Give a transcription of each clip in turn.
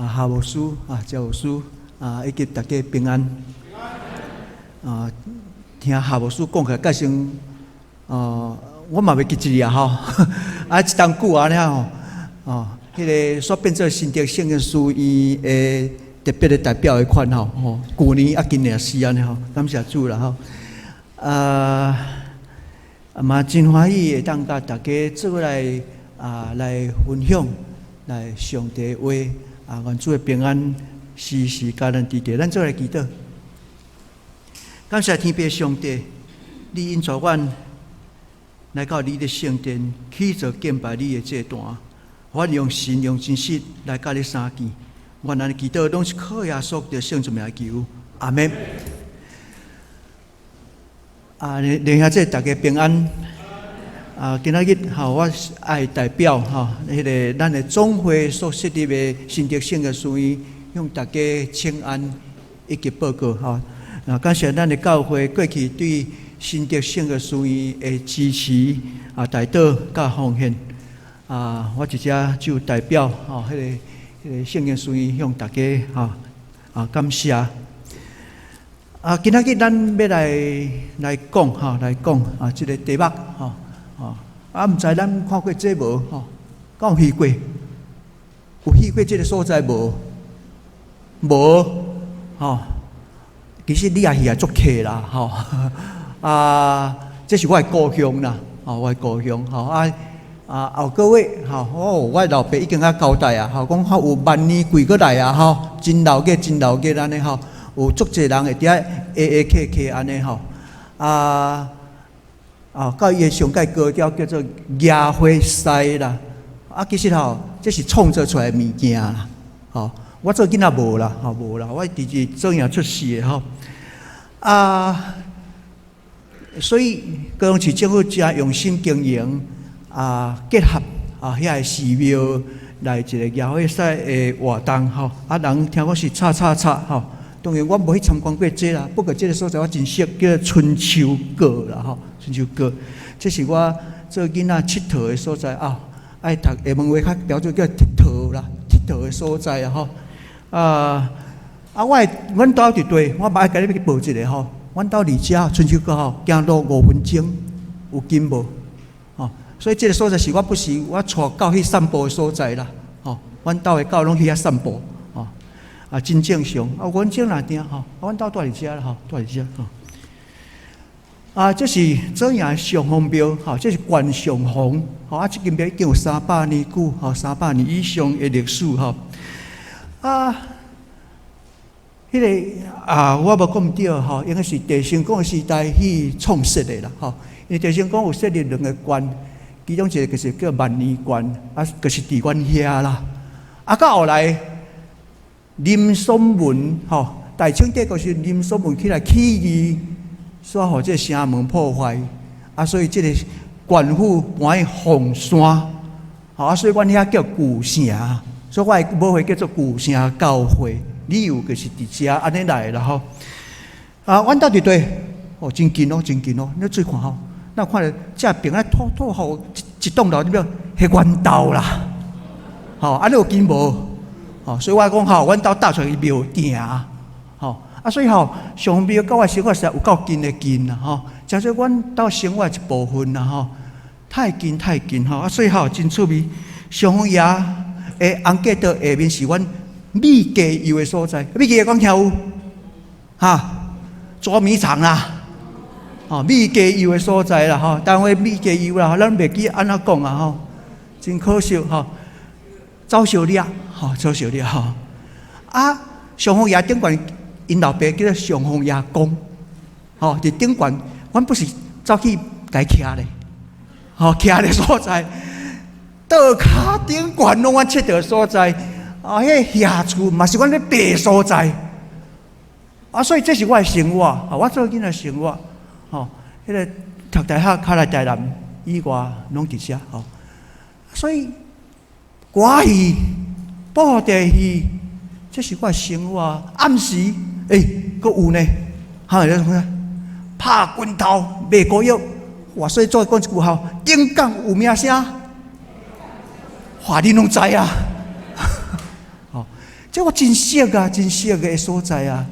夏牧师赵牧师以及大家平安。听夏牧师讲起来，介绍我嘛袂记一啊吼，一当久啊了吼，迄个所变做新竹圣经书院的特别的代表的款吼，去年今年是安尼吼，感谢主啦吼。嘛真欢喜会当甲大家做来分享来上帝话愿主的平安时时甲咱伫地，咱做来祈祷。感谢天父上帝，你引带阮来到你的圣殿，去做敬拜你的这段，阮用心用真实来甲你相见。阮安尼祈祷，拢是靠耶稣的圣主名来求，阿门。连下这大家平安。今仔日我爱代表迄个咱的总会所设立的新竹圣的书院，向大家请安以及报告感谢咱的教会过去对新竹圣的书院的支持代祷甲奉献我一只就代表迄个圣经书院向大家感谢。今仔日咱要来讲这个题目毋知咱看过这无敢有去过？有去过这个所在无？无其实你也去足客啦这是我的故乡啦我的故乡后个月我老爸已经交代讲有万年归过来真老个安尼有足侪人会伫遐客安尼到伊的上界高调叫做亚会赛啦其实这是创造出来的物件啦我做囡仔无啦我直直做样出世的所以高雄市政府真用心经营结合遐个寺庙来一个亚会赛的活动人听讲是叉当然我无去参观过这啦，不过这个所在我真熟，叫春秋阁啦春秋阁，这是我做囡仔佚佗的所在爱读下门话较标准叫佚佗啦，佚佗的所在阮兜伫对，我嘛爱甲你报一个阮兜离遮春秋阁行路5分钟，有近无所以这个所在是我不是我带狗去散步的所在啦阮兜的狗拢去遐散步真正常阮正哪定阮兜住伫遮啦住伫遮这是做样上皇庙这是关上皇这间庙已经有300年久300年以上的历史迄个我无讲毋对应该是地成宫的时代去创设的啦因为地成宫有设立2个关，其中一个就是叫万年关就是伫阮遐啦到后来林松文大清帝国是林松文起来起义，所以这城门破坏所以这个官府搬去凤山所以阮遐叫旧城，所以我的母会叫做旧城教会，理由就是伫遮安尼来啦阮兜伫对真近你注意看那看到这边吐一栋楼，你表迄阮兜啦安尼有近无？所以我讲阮兜搭出去庙埕所以上皇庙甲我生活实在有够近真做阮兜生活一部分啦太近所以真趣味。上皇爷的红架道下面是阮米家油的所在，米家讲听有捉米场啦米家油的所在啦单位米家油啦，咱袂记安怎讲真可惜走小了上皇爷顶悬因老爸叫做上皇爷公伫顶悬，阮不是走去家徛咧徛咧所在倒骹顶悬拢阮佚佗所在迄遐厝嘛是阮咧爬所在所以这是我的生活我做囡仔生活迄个读大学较来台南以外拢伫遮所以歌戏、布袋戏，这是我的生活。暗时，阁有呢，拍拳头、卖膏药。所以再讲一句演讲有名声，话你拢知这我真熟啊，真熟的所在啊，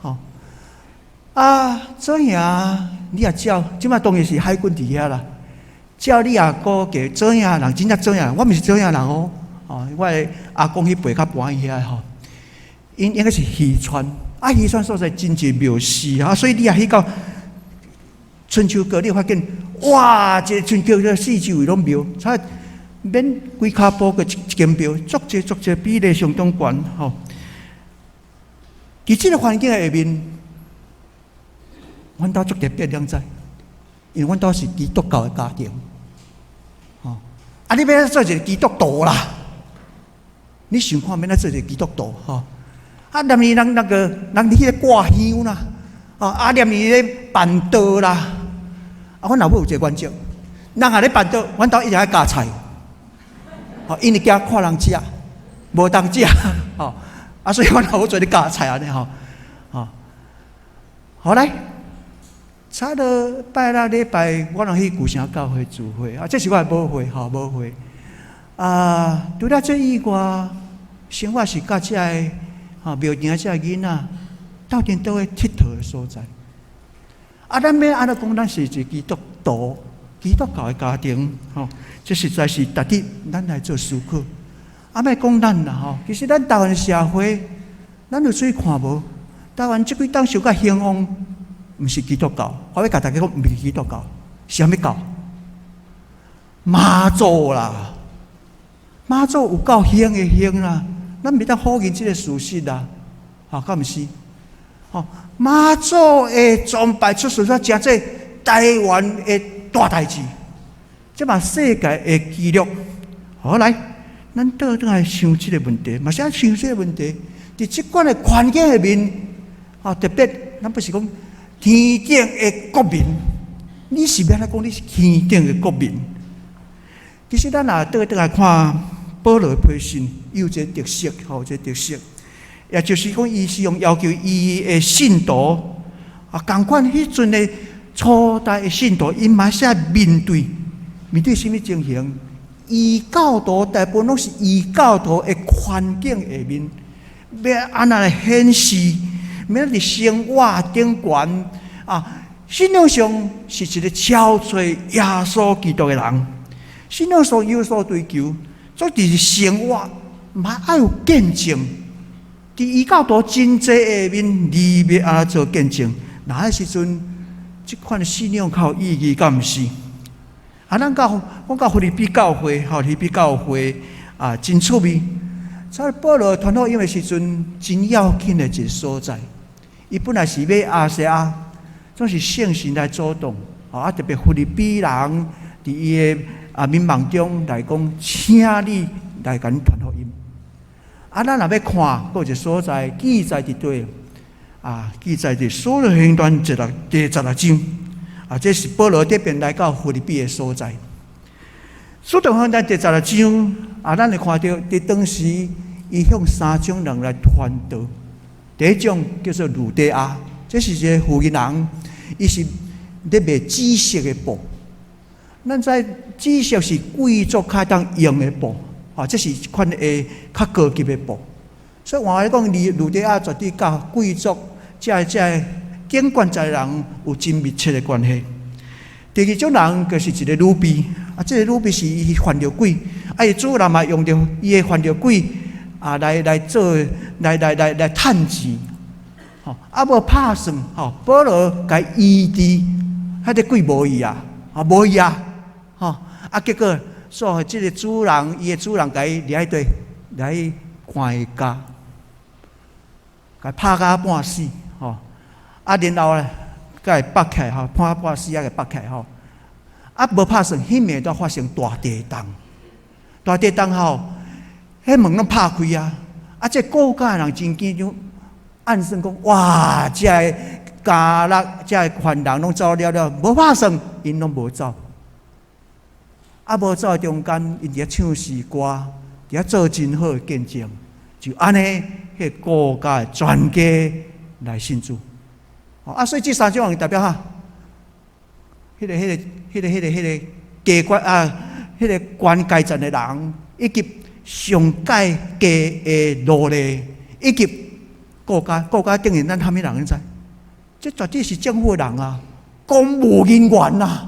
吼、啊，做兄你也照，即摆当然是海军伫遐啦。照你阿哥给做兄人，真正做兄人，我毋是做兄人哦。哦，我的阿公去陪较搬遐吼，因应该是渔船，啊，渔船所在真侪庙寺啊，所以你也去到春秋阁，你发现哇，这春秋阁四周围拢庙，才免规骹步个一间庙，足侪比例相当悬吼。伫即个环境下面，阮兜足特别两在，因为阮兜是基督教的家庭，吼，啊，你要做一个基督徒啦。你想看免咱做一个基督徒吼？啊，念伊人那个人去咧挂香啦，啊，念伊咧办道啦。啊，阮老母有一个原则，人若咧办道，阮兜一定爱加菜，吼，因为惊看人食，无当食，吼，啊，所以阮老母做咧加菜安尼吼，吼，好来，差了拜六礼拜，我拢去旧城教会聚会，啊，这是我的母会，吼，母会。啊，除了这以外，生活是甲遮个吼庙埕遮个囡仔，斗阵倒去佚佗的所在。啊，咱要安怎讲？咱是一个基督徒、基督教的家庭，吼，这实在是值得咱来做思考。啊，莫讲咱啦，吼，其实咱台湾社会，咱有注意看无？台湾即几当受较兴旺，毋是基督教，我要甲大家讲，毋是基督教，是啥物教？妈祖啦！妈祖有够兴的兴啦，咱袂当否认即个事实啦，吼，敢毋是？吼，妈祖的崇拜出事了，真这台湾的大代志，这嘛世界的纪录。好来，咱倒来想即个问题，嘛是爱想即个问题。伫即款的环境下面，啊，特别咱不是讲天顶的国民，你是要来讲你是天顶的国民？其实咱若倒来看。保罗批信有一个特色，吼，一个特色，也就是讲，伊是用要求伊的信徒啊，共款迄阵的初代的信徒，因嘛是面对什么情形？异教徒大部分拢是异教徒的环境下面，要安怎来显示？要伫生活顶悬啊，信仰上是一个超出耶稣基督的人，信仰上有所追求。所以，伫生活嘛爱有见证，伫异教徒真济下面，你要安怎做见证？那时阵，即款的信仰较有意义，敢毋是？啊，咱讲到腓立比教会，腓立比教会啊，真趣味。在保罗传福音的时阵，真要紧的一个所在。伊本来是要亚细亚，总是圣神来主动，啊，特别腓立比人伫伊的。民望中来讲，请你来甲阮传福音。啊，咱若要看，有一个所在记载伫对啊，记载伫所罗行传第16章啊，这是保罗这边来到腓立比的所在。所罗行传第16章啊，咱会看到伫当时伊向3种人来传道。第一种叫做路底亚，这是一个富人人，伊是咧卖紫色的布。咱知紫色是贵族较当用的布，啊，这是一款诶较高级的布。所以换来讲，路底亚绝对甲贵族这警官在人有真密切的关系。第二种人就是一个女婢，啊，这个女婢是伊犯着鬼，啊，伊主人嘛用着伊的犯着鬼啊来做来趁钱，吼，啊无拍算，吼，保罗甲医治，迄个鬼无伊啊，啊无伊啊。啊！结果，所以这个主人，伊的主人甲伊掠对来关伊家，甲拍甲半死，吼！啊，然后咧，甲伊绑起来，吼，判半死啊，甲绑起来，吼！啊，无拍算，迄暝都发生大地震，大地震后，迄门拢拍开啊！啊，这顾家人真紧张，暗算讲，哇！这个家人，这个犯人拢走了，无拍算，因拢无走。啊，无走中间，因伫遐唱诗歌，伫遐做真好的见证，就安尼，迄国家全家来信主。啊，所以这3种人代表哈，迄个家官啊，迄个官阶层的人，以及上界家的奴隶，以及国家等于咱虾米人知？这绝对是政府的人啊，公务人员呐，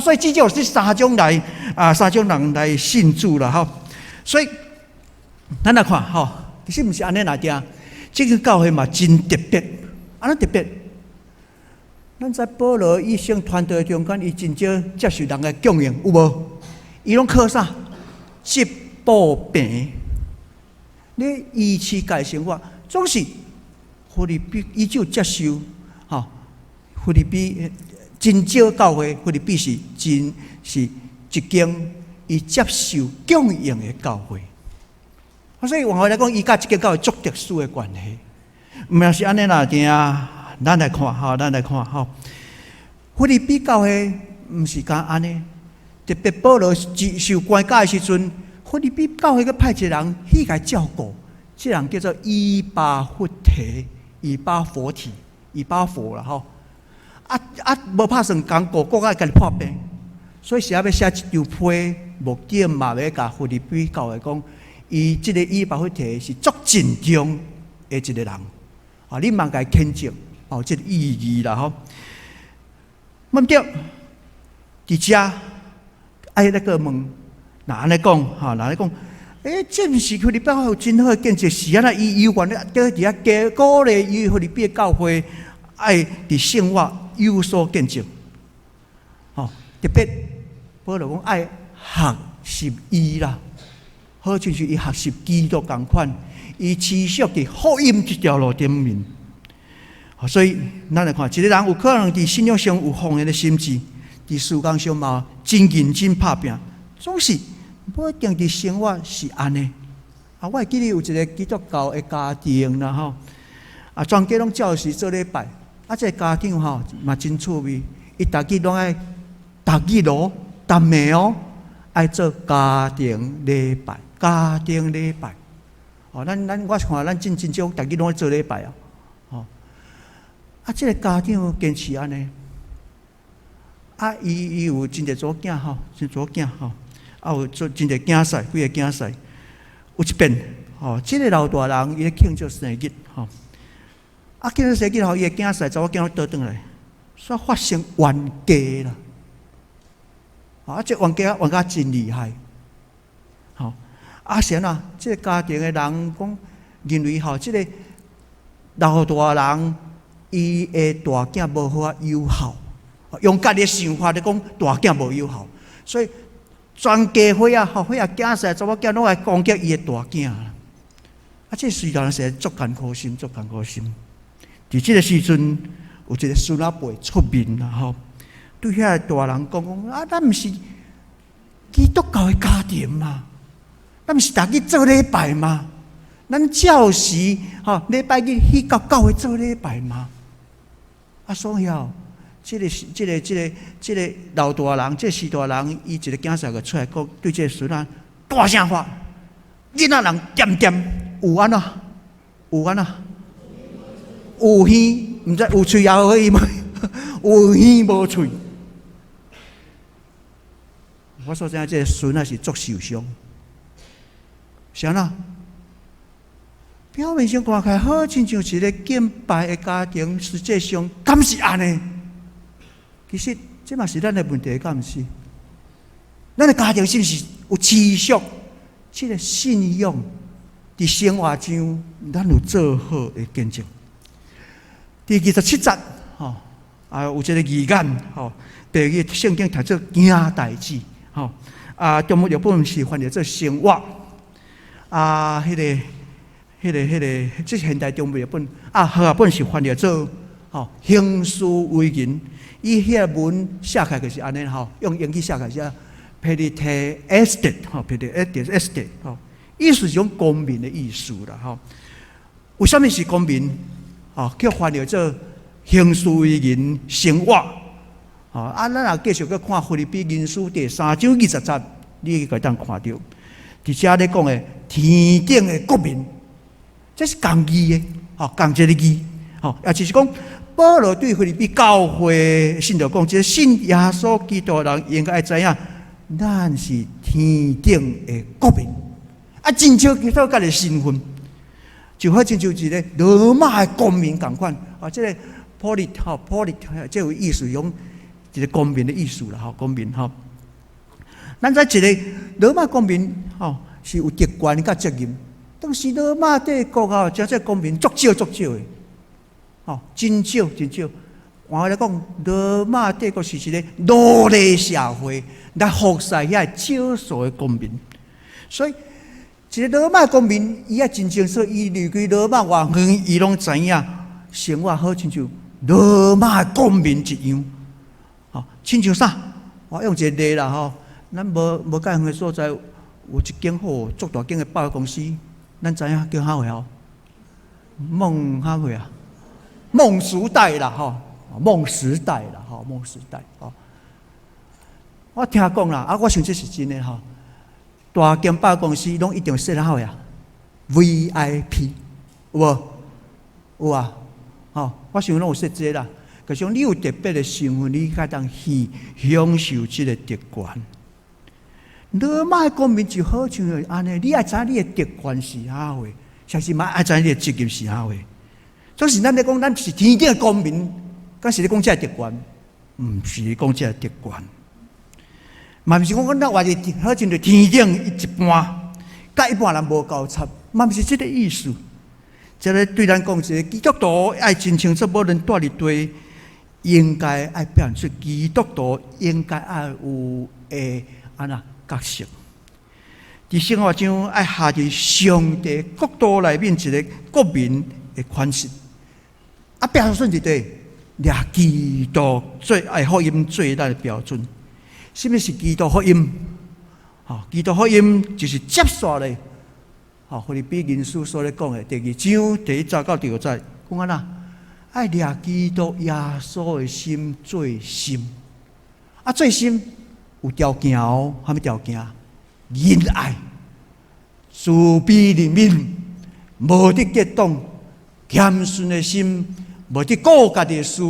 所以至少是三种人来信主了哈。所以咱来看其实不是安尼来听，这个教会嘛真特别，安尼特别。咱在保罗一生团队中间，伊真少接受人的供应，有无？伊拢靠啥？接保病，你医治家生活，总是菲律宾伊就接受菲律宾真少教会，菲律宾是一间伊接受供应的教会。所以往后来讲，伊甲这间教会足特殊的关系，毋是安尼啦，听咱来看菲律宾教会毋是讲安尼，特别保罗受关押的时阵，菲律宾教会个派一个人去甲照顾，这人叫做以巴弗提，以巴佛体，以巴佛啦无拍算讲国家家己破病，所以是要写一张批，目的嘛要甲菲律宾教会讲，伊即个以巴弗提是足尽忠的一个人，你莫甲伊谴责。这个意义啦毋对，伫遮爱那个问，哪安尼讲？这毋是菲律宾有真好的见证，是安那伊有愿咧，伫遐加鼓励伊菲律宾教会爱伫生活有所见证。特别保罗讲爱学习伊啦，好像是伊学习基督共款，伊持续伫福音这条路顶面。所以，咱来看，一个人有可能伫信仰上有丰盛的心智，伫事工上嘛真认真拍拼，总是不一定伫生活是安尼。我会记得有一个基督教的家庭啦全家拢照时做礼拜，这个家庭嘛真趣味，伊逐日拢爱逐日逐暝爱做家庭礼拜，我看咱真少逐日拢爱做礼拜这个家庭坚持安尼，伊有真侪组囝有真侪囝婿，几个囝婿。有一遍这个老大人伊咧庆祝生日庆祝生日伊个囝婿查某囝倒转来，煞发生冤家啦。这冤家真厉害。是安怎？这个家庭的人讲，认为这个老大人。伊的大囝无法友好，用家己的想法来讲，大囝无友好，所以全家伙囝婿查某囝拢来攻击伊的大囝这时代是足艰苦心。伫这个时阵，有一个孙仔辈出面啦对遐大人讲咱毋是基督教的家庭嘛，咱毋是逐日做礼拜嘛，咱照时礼拜日去到教会做礼拜嘛。所以这个老大人，这四大人，伊一个囝婿个出来讲，对这个孙仔大声话：囡仔人点有安怎？有耳，毋知有喙也可以吗？有耳无喙。我所知，这个孙仔是足受伤，是安怎？表面上看起来好，亲像是一个敬拜的家庭，实际上敢是安尼？其实这嘛是咱的问题，敢毋是？咱的家庭是毋是有持续这个信仰伫生活中，咱有做好的见证？第27节有一个预言第二圣经读做惊代志中文译本是翻译做生活这现代中文译本赫本是翻译做刑事为人。伊遐文写起来就是安尼用英语写起来是 petty estate 意思是种公民的意思啦为什么是公民叫翻译做刑事为人生活咱若继续去看腓立比人书第3章20节，你可以当看到，伫遮咧讲的天顶的国民。这是共义的，共一个义，也就是讲，保罗对腓立比教会信徒讲，即个信耶稣基督的人应该知影，咱是天顶的国民，真少其他家己身份，就好亲像一个罗马的公民共款。这个 polit， 这有意思，用一个公民的意思啦，公民咱在一个罗马公民是有特权甲责任，当时罗马帝国将这公民足少的，真少。换来讲，罗马帝国是一个奴隶社会，来服侍遐少数的公民。所以，一个罗马公民，伊真正说，伊离开罗马外远，伊拢知影生活好亲像罗马公民一样。亲像啥？我用一个例啦，咱无介远的所在，有一间足大间的百货公司，咱知影叫啥货？梦啥货啊？梦时代啦，梦时代啦，梦时代。我听讲啦，我想这是真的大间百货公司拢一定设啥呀 ？VIP 有无？有啊，我想拢有设这啦。可是你有特别的身份，你才当去享受这个特权。罗马公民就好像安尼，你也知你的特权是啥货，相信嘛爱知你的责任是啥货。总是咱咧讲，咱是天顶的公民，敢是咧讲这特权？毋是讲这特权，嘛毋是讲咱活伫好像着天顶一半，甲一般人无交叉，嘛毋是这个意思。这个对咱讲，一个基督徒爱真清楚，无论住伫对，应该爱表现出基督徒应该爱有角色。伫生活中爱下伫上帝国度内面一个国民的款式。标准是对，掠基督最爱福音最大的标准。什么是基督福音？基督福音就是接续咧。腓立比人书所咧讲的第2章第1节到第5节，讲安那爱掠基督耶稣的心最深。最深有条件什么条件？仁爱、慈悲怜悯、无得激动、谦逊的心。无伫顾家己的事，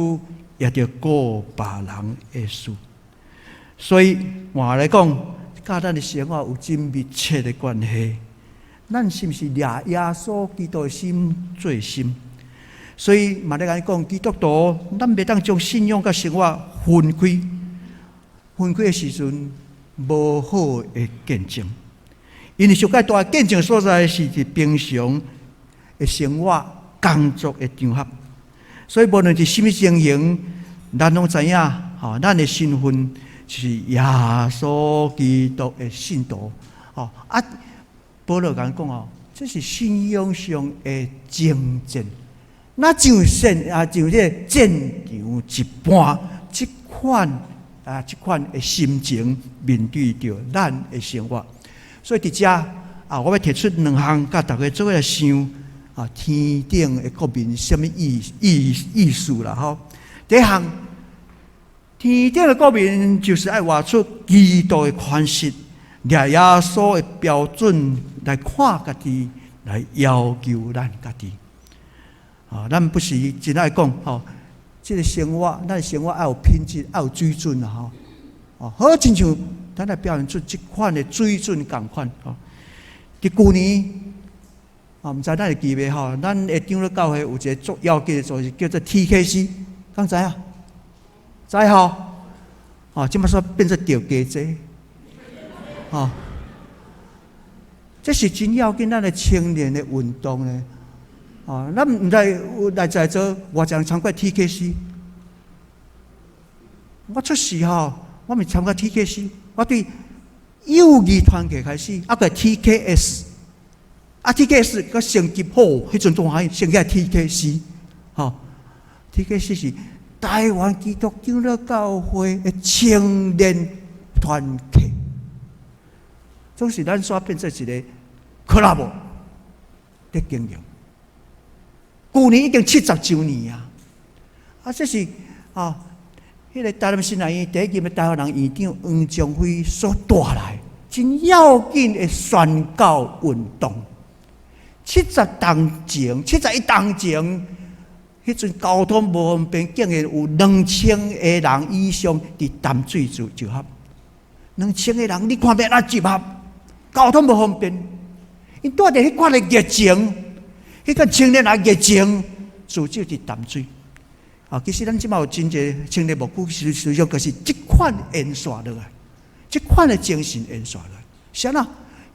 也着顾别人的事。所以换来讲，甲咱的生活有真密切的关系。咱是毋是掠耶稣基督的心最深？所以嘛咧讲，基督徒咱袂当将信仰甲生活分开。分开的时阵，无好的见证。因为上介大的见证所在是伫平常的生活、工作的场合。所以，无论是什么情形，咱拢知影，咱的身份是耶稣基督的信徒。保罗讲这是信仰上的精进。那就像这战场一般，这款的心情面对着咱的生活。所以伫遮我要提出2项，甲大家做伙来想。天顶的国民什么意思啦？第一项，天顶的国民就是爱活出基督的款式，掠耶稣的标准来看家己，来要求咱家己。咱不是真爱讲这个生活，咱生活要有品质，要有水准啦！好亲像咱来表现出这款的水准共款。伫去年。毋知咱会记袂？咱会长老教会有一个足要紧的组织，叫做 TKC， 敢知影？知即摆说变成钓鸡仔，这是真要紧，咱的青年的运动呢。咱毋知有来在做偌常参加 TKC。我出事我咪参加 TKC， 我对幼儿团体开始，个 TKS。TKS 个成绩好，迄阵仲还升起 TKC，TKC 是台湾基督长老教会的青年团体，总是咱所变成一个俱乐部的经营。去年已经70周年这是迄个台南新南院第1任的台湾人院长黄宗辉所带来真要紧的宣教运动。71当前，迄阵交通无方便，竟然有2000个人以上伫淡水集合。2000个人，你看要哪集合？交通无方便，因带着迄款的热情，迄个青年啊热情，自救伫淡水。其实咱即马有真侪青年牧区，实际上就是即款延续落来，即款的精神延续落来。啥啦？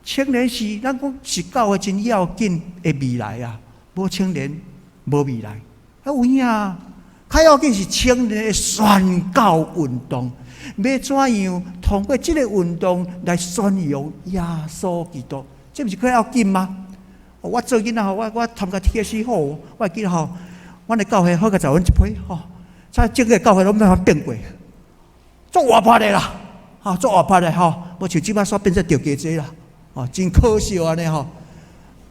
青年是咱讲是教会真要紧的未来啊！无青年无未来，有影啊！较要紧是青年的宣教运动，要怎样通过即个运动来宣扬耶稣基督？这毋是较要紧吗？我做囡仔吼，我参加铁丝好，我记得吼。阮的教会好个十阮一批吼，在整个教会拢没法变过，做活泼的啦，做活泼的吼，无像即摆煞变成钓鸡仔啦，真可惜安尼吼，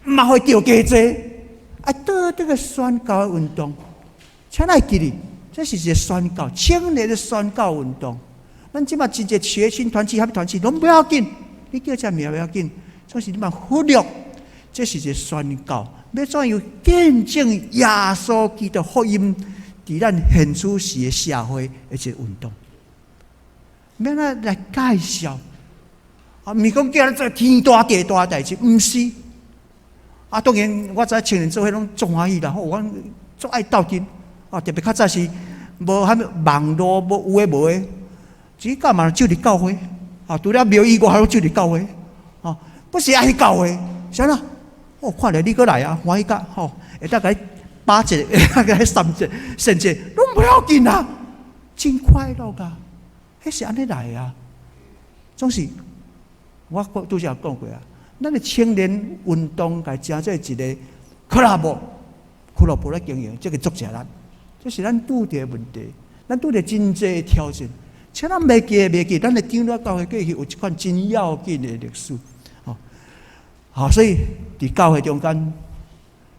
毋会钓鸡仔，倒这个宣教运动，请来记哩，这是一个宣教青年的宣教运动。咱即摆真侪学生团体、合团体拢不要紧，你叫这名不要紧，总是你嘛忽略，这是一个宣教。要怎样见证耶稣基督福音伫咱现此时的社会的一个运动？要咱来介绍，毋是讲叫咱做天大地大的代志，毋是。当然，我知青年做伙拢足欢喜啦，我足爱斗阵，特别较早是无啥物网络，无有诶无诶，只干嘛就伫教会，除了庙以外，还有就伫教会，不是爱去教会，啥啦？看到你过来啊，欢喜甲会当甲你巴结，会当甲你三结、甚至拢不要紧啊，真快乐噶，迄是安尼来啊。总是我拄则讲过啊，咱的青年运动甲真做一个俱乐部来经营，这个足正难，这是咱拄着问题，咱拄着真济挑战，请咱袂记，咱的长老教会过去有一款真要紧的历史。所以伫教会中间，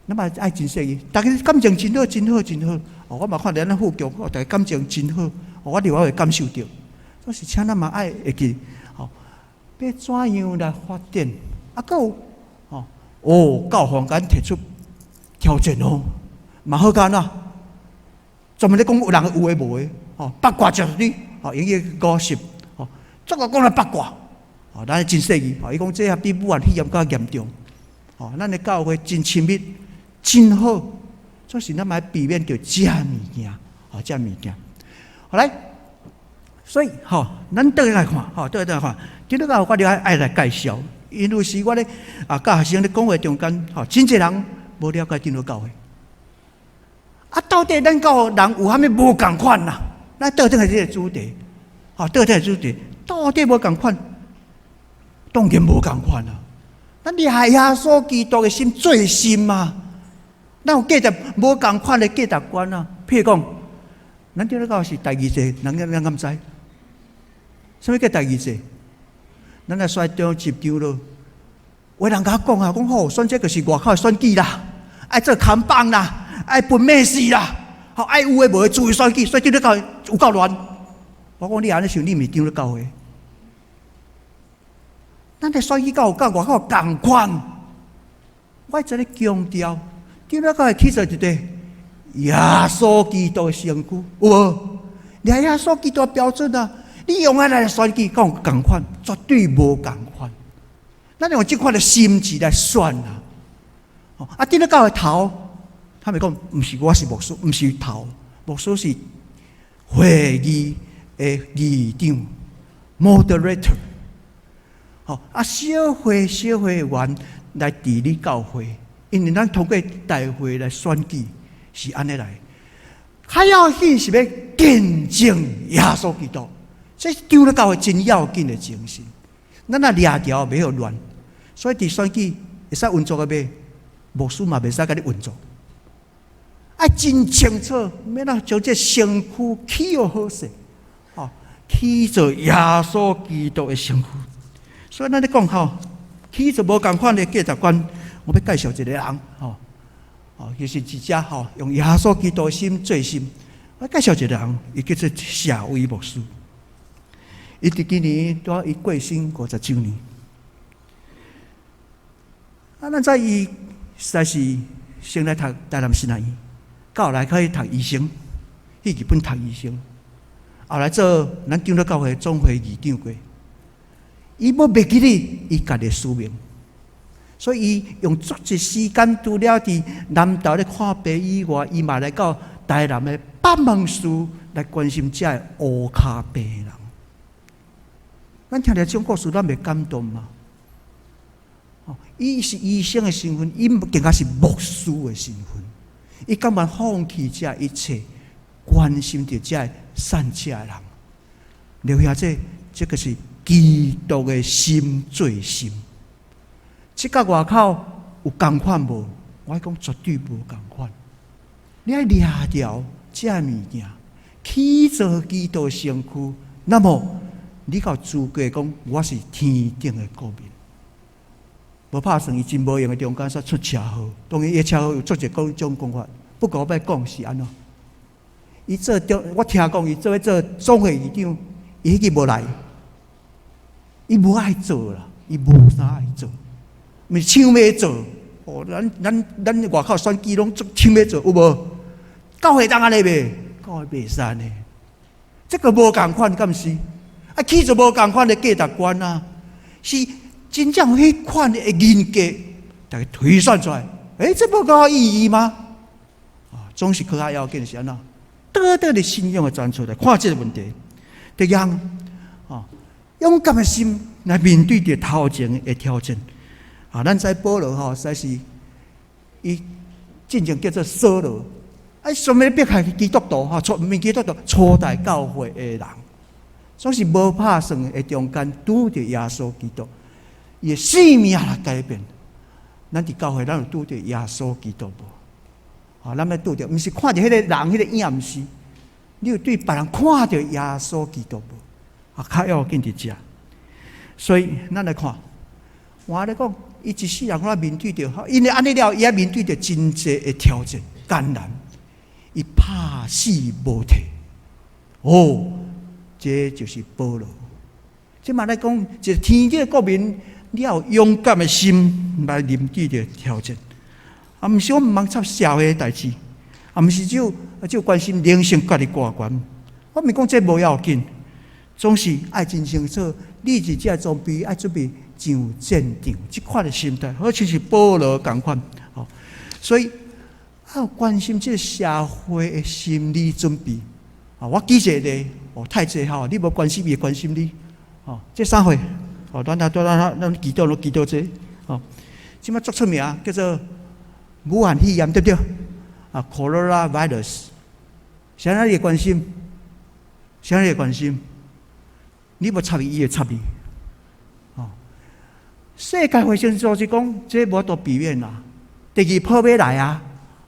咱嘛爱真适意，大家感情真好，真好。我嘛看到咱副局，大家感情真好，我另外会感受到。所以请咱嘛爱会记，要怎样来发展？有教坊间提出挑战嘛好干啊！专门咧讲有人有诶无诶，八卦就是你，营业gossip，怎个讲来八卦？咱真适意，伊讲这也比武汉肺炎较严重。咱的教会真亲密，真好，总是咱嘛避免着这物件，这物件。好来，所以咱倒来看，倒来看，今日教会我哋爱来介绍，因为是我咧教学生咧讲话中间，真侪人无了解进入教会。到底咱教人有啥物无共款啦？咱倒转来这个主题，到底无共款？当然无共款啊！咱你爱耶稣基督的心最深嘛？咱有价值无共款的价值观啊！譬如讲，咱这个是第二节，人敢知？什么叫第二节？咱来率中集中咯。有人甲我讲啊，讲好选这个是外口的选举啦，爱做看板啦，爱分美事啦，爱有诶无诶注意选举，所以这个教有够乱。我讲你安尼想，你毋是进入教会。咱的选举甲外口共款，我在咧强调，今仔个起做一个耶稣基督的身躯，有无？你耶稣基督的标准啊！你用安来选举，甲有共款，绝对无共款。咱用这款的心智来选啊！今仔教的头，他们讲，毋是我是牧师，毋是头，牧师是会议的议长 （moderator）。小会员来治理教会，因为咱通过大会来选举是安尼来。较要紧是要见证耶稣基督，这是丢了教会真要紧的精神。咱那掠条袂好乱，所以伫选举会使运作个袂，牧师嘛袂使甲你运作。爱真清楚，免将这身躯起好好势，起做耶稣基督的身躯。所以咱咧讲起做无共款的价值观，我要介绍一个人，就是一只用耶稣基督的心做心。我介绍一个人，伊叫做夏威牧师。伊伫今年伊过身50周年。咱知伊实在是先来读台南新南医，后来开始读医生，去日本读医生，后来做咱长老教会总会议长过。伊要袂记哩伊家己的使命，所以伊用足一时间，除了伫南投咧看病以外，伊嘛来到台南的北门市来关心遮的乌骹病人。咱听到这种故事，咱袂感动吗？伊是医生的身份，伊更加是牧师的身份。伊甘愿放弃这一切，关心着这善者人。留下这个是基督的心最心。这甲外口有共款无？我讲绝对无共款。你要掠掉这物件，去做基督身躯，那么你有资格讲我是天顶的国民。无拍算伊真无用的中间煞出车祸，当然伊车祸有做一种讲法，不过我要讲是安怎？伊做我听讲伊做总会议长，伊迄个无来，伊无爱做啦，伊无啥爱做。咪抢要做，哦，咱外口选举拢抢要做，有无？教会当安尼袂？教会袂使呢。这个无共款，敢毋是？啊，去就无共款的价值观啊，是真正迄款的人格，大家推算出来。这无够意义吗？啊，总是靠较要紧是安怎？得的信仰的传出来，看这个问题，第二，勇敢的心来面对着头前的挑战。啊，咱知保罗实在是伊真正叫做扫罗，上面逼害基督徒毋是基督徒，初代教会的人，总是无拍算的中间拄着耶稣基督，伊的生命来改变。咱伫教会，咱有拄着耶稣基督无？咱要拄着，毋是看着迄个人迄个影，毋是，你有对别人看着耶稣基督无？较要紧伫遮。所以咱来看，我咧讲。伊一世人可能面对着，因为安尼了，伊也面对着真济的挑战艰难，伊拍死无退。这就是保罗。这嘛来讲，一个天顶的国民，你要有勇敢的心来面对着挑战。毋是我毋茫插社会的代志，毋是只关心人生家己挂关。我毋讲这无要紧，总是爱真清楚，你是这装备爱准备。上战场，这款的心态，好像是保罗同款，所以要关心这社会的心理准备。我举一个例，太济你无关心，伊关心你。这三回，咱记到这。即摆足出名，叫做武汉肺炎，对不对？Coronavirus， 谁人会关心？谁人会关心？你无插伊，伊会插你。世界卫生组织讲，这无多避免啦，第二波要来啊，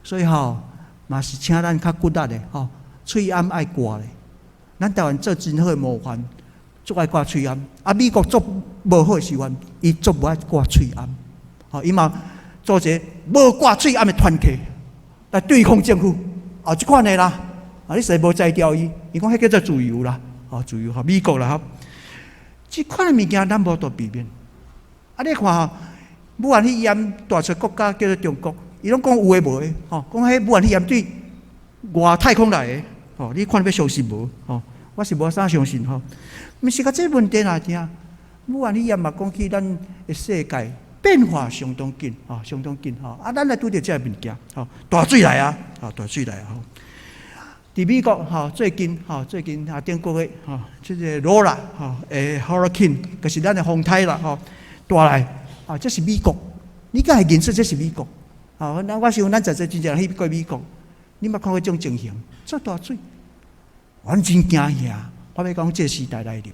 所以嘛是请咱较骨力的喙暗爱挂的。咱台湾做真好的模范，足爱挂喙暗。美国做无好的时阵，伊足无爱挂喙暗。伊嘛做一个无挂喙暗的团体来对抗政府。即款的啦，你实无摘掉伊讲迄叫做自由啦，自由美国啦。即款的物件，咱无多避免。你看武汉肺炎大出国家叫做中国，伊拢讲有诶无诶，讲迄武汉肺炎对外太空来诶，你看要相信无？我是无啥相信毋是甲这问题来听，武汉肺炎嘛讲起咱诶世界变化相当紧，相当紧咱来拄着这物件，大水来啊，大水来啊！伫美国最近顶个月即个 Laura Hurricane， 就是咱诶风台啦大来这是美国，你敢会认识这是美国？我想咱在这真正去过美国，你捌看过这种情形？这大水，我真惊吓！我要讲这时代来临，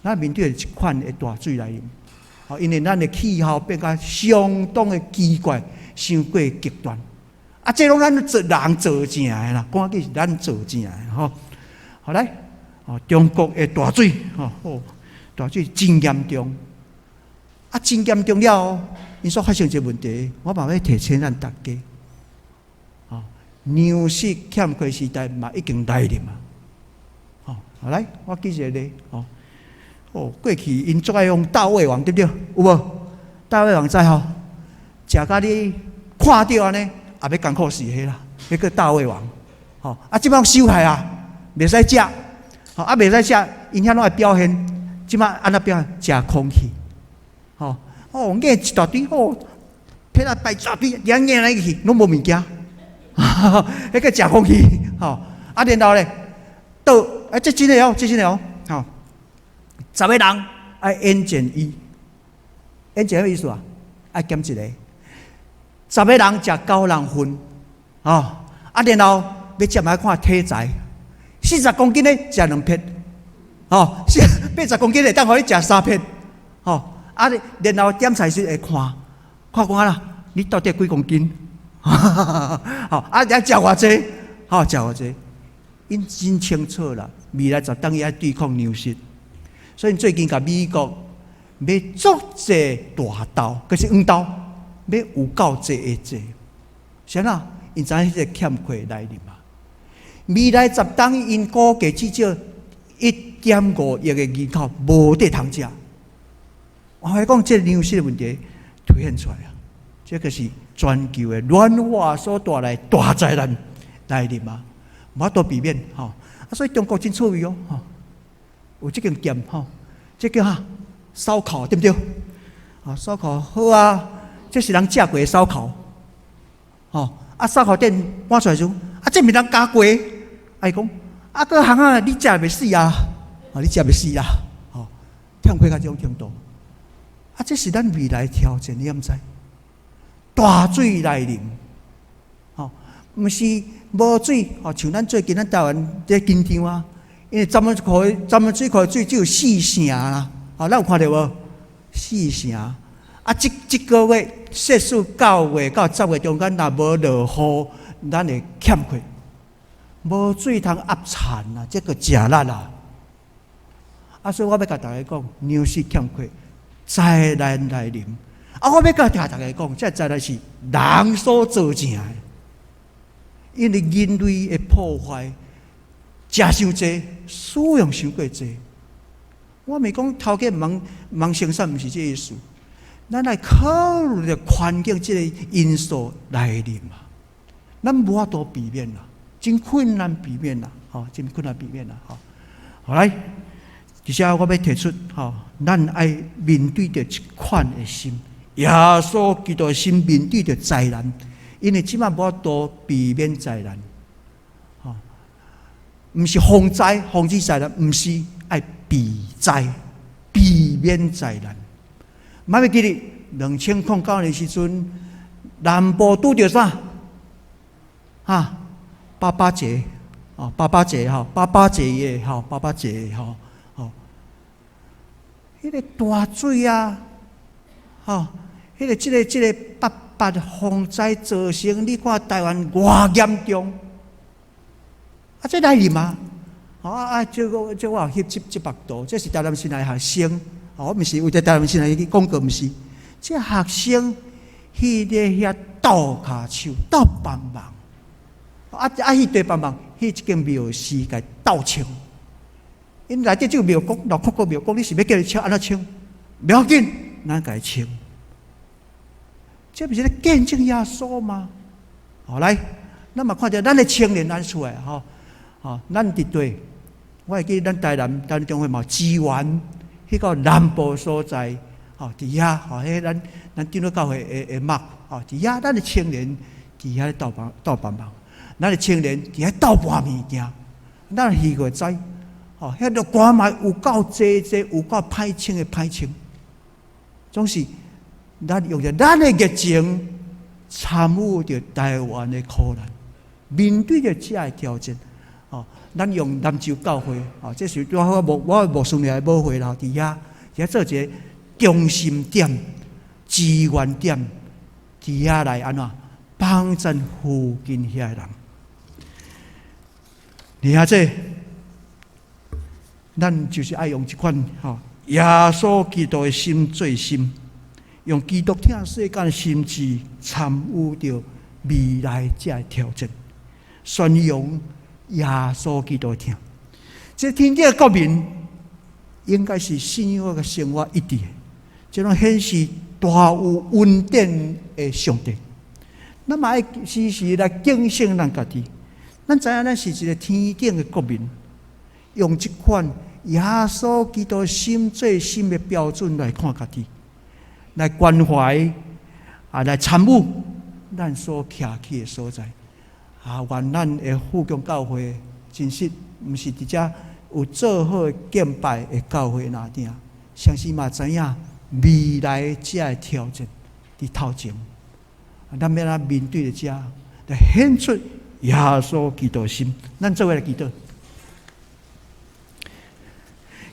咱面对一款的大水来临，因为咱的气候变甲相当的奇怪，伤过极端。这拢咱人造成的啦，讲起是咱造成的好来，中国的大水，大水真严重。真严重了因所发生这问题，我嘛要提醒咱大家，粮食欠缺时代嘛已经来临啊！来，我举一个例，过去因最爱用大胃王，对不对？有无？大胃王知食甲你看到安尼，也要艰苦死迄啦，迄个大胃王，即摆收害啊，袂使食，袂使食，因遐拢会表现，即摆安怎表现？食空气。硬一大堆，撇来摆一大堆，硬来去，拢无物件，迄个食空气，然后咧，到这真诶哦，这真诶哦，10个人爱演减一，演减咩意思啊？爱减一个，10个人食9人份，然后要接来看体裁，40公斤的食2片，80公斤的当互你食3片，然后点菜时会看看啦，你到底几公斤？你食偌济？食偌济？因真清楚啦，未来10当伊爱对抗牛市，所以最近甲美国要足济大豆，可是黄豆要有够济的济，啥啦？因知影迄个欠缺来临嘛。未来10当因估计至少1.5亿的人口无得通食。我讲这牛市的问题凸显出来啊，这个是全球的暖化所带来大灾难来临嘛，无法度避免所以中国真趣味哦，有这间店这叫烧烤对不对？烧烤好啊，这是人食过的烧烤，烧烤店搬出来时，这毋是人加过的，讲个行你食袂死啊，你食袂死啊，欠缺到这种程度。这是咱未来挑战，你敢知？大水来临，毋是无水，像咱最近咱台湾在金场啊，因为咱们水库水只有4成啦，咱有看到无？4成，这个月摄氏9月到10月中间，若无落雨，咱会欠缺，无水通压产啊，这个食力啦。所以我要甲大家讲，牛市欠缺。灾难来临，我要甲大家讲，这灾难是人所造成的，因为人类的破坏，食伤济，使用伤过济。我咪讲头家忙生产，毋是这意思。咱来考虑着环境这个因素来临嘛，咱无法度避免啦，真困难避免啦，真困难避免啦，好来。而且我要提出，咱爱面对着一款的心，耶稣基督的心面对着灾难，因为即摆无法度避免灾难，毋是防灾、防止灾难，毋是爱避灾、避免灾难。莫要记哩，2009年时阵，南部拄着啥？八八节，八八节耶，八八节迄个大水啊，迄个这个八八洪灾造成，你看台湾偌严重，这来临嘛？这我有翕700度，这是台南新来学生，我毋是为着台南新来去广告，毋是，这学生去咧遐斗骹手、斗帮忙，去对帮忙，去一间庙寺甲斗清。因内底就庙讲，老哭个庙讲，你是要叫伊清安怎清？不要紧，咱家清。这不是咧见证耶稣吗？来，咱嘛看到咱的青年咱出来咱伫对，我会记咱台南中会嘛支援迄个南部所在，伫遐迄咱顶多教会会幕伫遐咱的青年伫遐斗帮忙，咱的青年伫遐斗搬物件，咱去过知。遐个歌嘛有够济，有够歹清的歹清，总是咱用着咱的热情参与着台湾的苦难，面对着这个挑战，咱用南州教会，这是我无顺利无会啦，伫遐做一个中心点、资源点，伫遐来安怎帮助附近遐人。你看这。咱就是爱用一款耶稣基督的心做心，用基督听世间的心智参与着未来这挑战，宣扬耶稣基督听。这天地的国民应该是信仰的生活一致，这种显示大有恩典的上帝。咱嘛爱时时来警醒咱家己，咱知影咱是一个天顶的国民，用这款。耶稣基督心做心的标准来看家己，来关怀来参与咱所徛起的所在愿咱的富强教会真实，毋是伫遮有做好的敬拜的教会那点，相信嘛知影未来这的挑战伫头前，咱要来面对着这，来显出耶稣基督心。咱做伙来祈祷。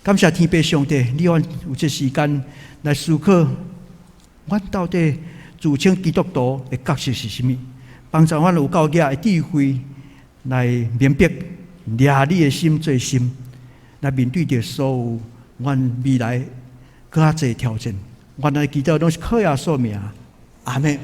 感谢天父上帝，你有这时间来思考，阮到底自称基督徒的角色是甚么？帮助阮有够额的智慧来明白，抓你的心做心，来面对着所有阮未来更较侪挑战。阮的祈祷拢是靠耶稣名，阿门。